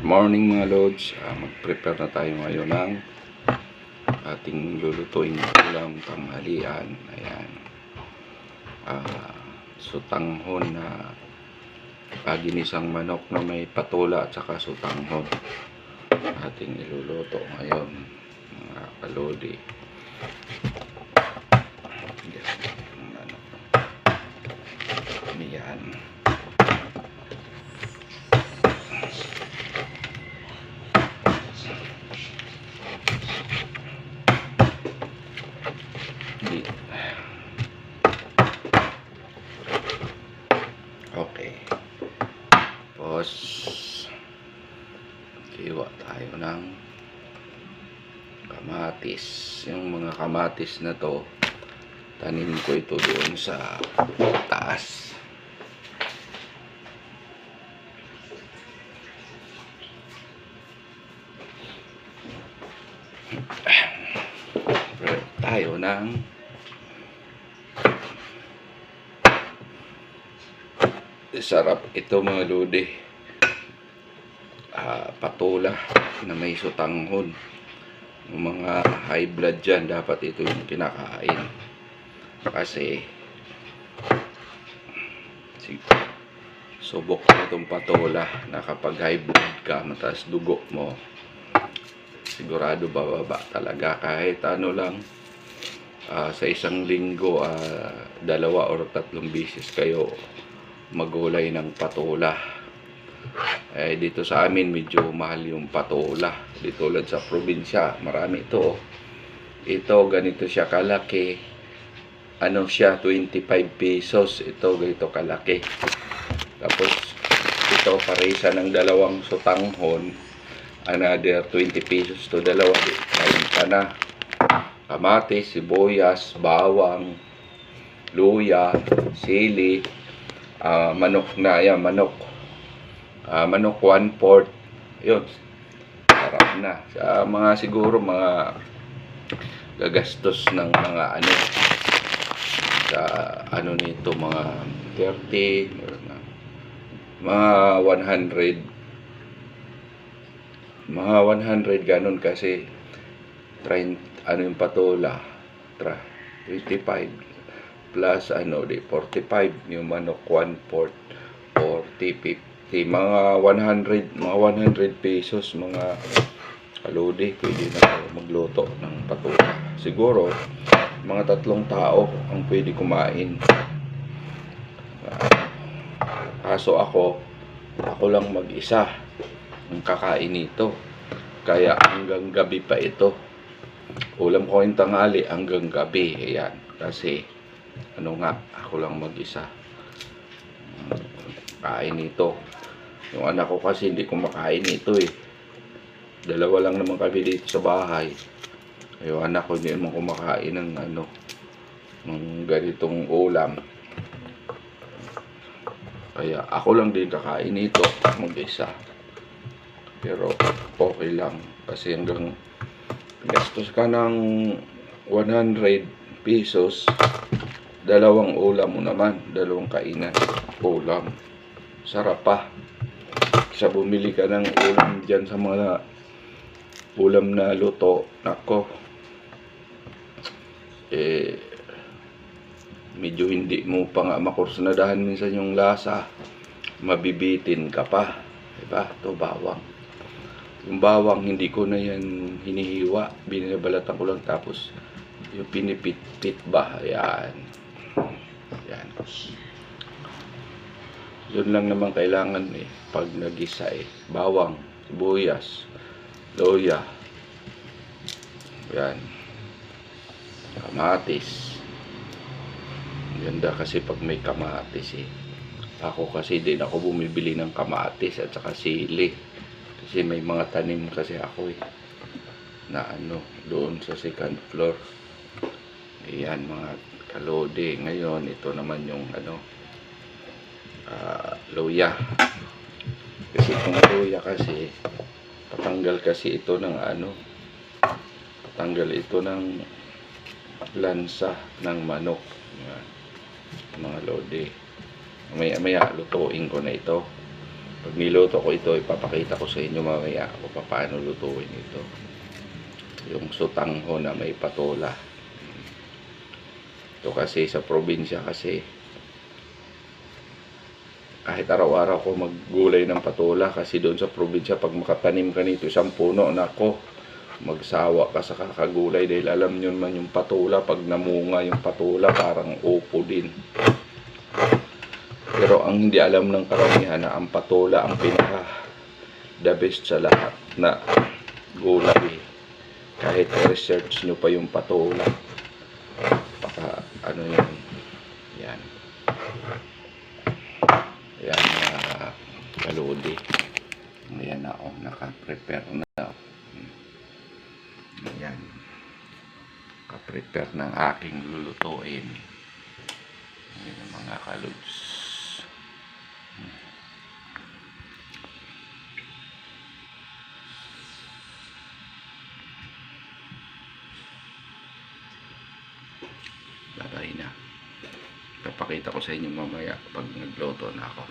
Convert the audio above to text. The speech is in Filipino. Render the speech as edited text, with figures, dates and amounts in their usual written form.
Morning mga lods, mag-prepare na tayo ngayon ng ating lulutuing ulam tanghalian. Ayan, sutanghon na ginisang manok na may patula at saka sutanghon ating iluluto ngayon mga kalodi. Ayan, okay. Tapos hiwa tayo ng kamatis. Yung mga kamatis na to, tanim ko ito doon sa taas. Tayo ng sarap ito mga lodi, patula na may sutanghon. Yung mga high blood dyan, dapat ito yung kinakain kasi subok na itong patula na kapag high blood ka, mataas dugo mo, sigurado bababa talaga. Kahit ano lang, sa isang linggo 2 or 3 beses kayo magulay ng patula. Dito sa amin medyo mahal yung patula. Dito tulad sa probinsya, marami ito. Ito ganito siya kalaki. Ano siya, 25 pesos. Ito ganito kalaki. Tapos ito paresa ng 2 sutanghon, another 20 pesos to dalawa. Kain ka na. Kamatis, sibuyas, bawang, luya, sili, manok na yan, manok 1/4. Yun, sarap na. Sa mga siguro mga gagastos ng mga ano, sa ano nito, mga 30, mga 100 ganun, kasi 30 ano yung patula, 25 plus ano di 45, yung manok 1/4, 40, 50, mga 100 pesos mga kalodi. Pwede na magluto ng patula. Siguro mga 3 tao ang pwede kumain. Kaso ako lang mag-isa ang kakain nito, kaya hanggang gabi pa ito. Ulam ko yung tanghali hanggang gabi. Ayan, kasi ano nga, ako lang mag-isa kain nito. Yung anak ko kasi hindi kumakain nito eh. 2 lang naman kami dito sa bahay. Yung anak ko hindi naman kumakain ng ano, ng ganitong ulam. Kaya ako lang din kakain nito mag-isa. Pero okay lang, kasi hanggang gastos ka ng 100 pesos, 2 ulam mo naman, 2 kainan ulam. Sarap pa sa bumili ka ng ulam dyan sa mga ulam na luto. Nako, medyo hindi mo pa nga makursnadahan minsan yung lasa, mabibitin ka pa, diba? Ito bawang. Yung bawang hindi ko na yan hinihiwa, binabalatan ko lang, tapos yung pinipit-pit ba, ayan. Ayan. Yun lang naman kailangan eh, pag nagisa eh. Bawang, sibuyas, luya, ayan, kamatis. Ganda kasi pag may kamatis eh. Ako kasi din ako bumibili ng kamatis at saka sili, kasi may mga tanim kasi ako eh, na ano, doon sa 2nd floor. Ayan mga kalodi. Ngayon ito naman yung ano, luya. Kasi itong luya kasi patanggal kasi ito ng ano, patanggal ito ng lansa ng manok. Ayan, mga lodi. Maya lutuin ko na ito. Pag niluto ko ito, ipapakita ko sa inyo mamaya kung paano lutuin ito. Yung sutangho na may patola. Ito kasi sa probinsya kasi, kahit araw-araw ko maggulay ng patola, kasi doon sa probinsya pag makatanim ka nito isang puno, nako, magsawa ka sa kakagulay dahil alam nyo naman yung patola, pag namunga yung patola parang upo din. Pero ang hindi alam ng karamihan na ang patola ang pinaka the best sa lahat na gulay. Kahit research nyo pa yung patola, baka ano yun, yan. Ayan, kalodi. Ayan na, naka-prepare na. Ayan. Naka-prepare ng aking lulutuin. Ayan ang mga kalods. Lalay na. Papakita ko sa inyo mamaya pag nagluto na ako.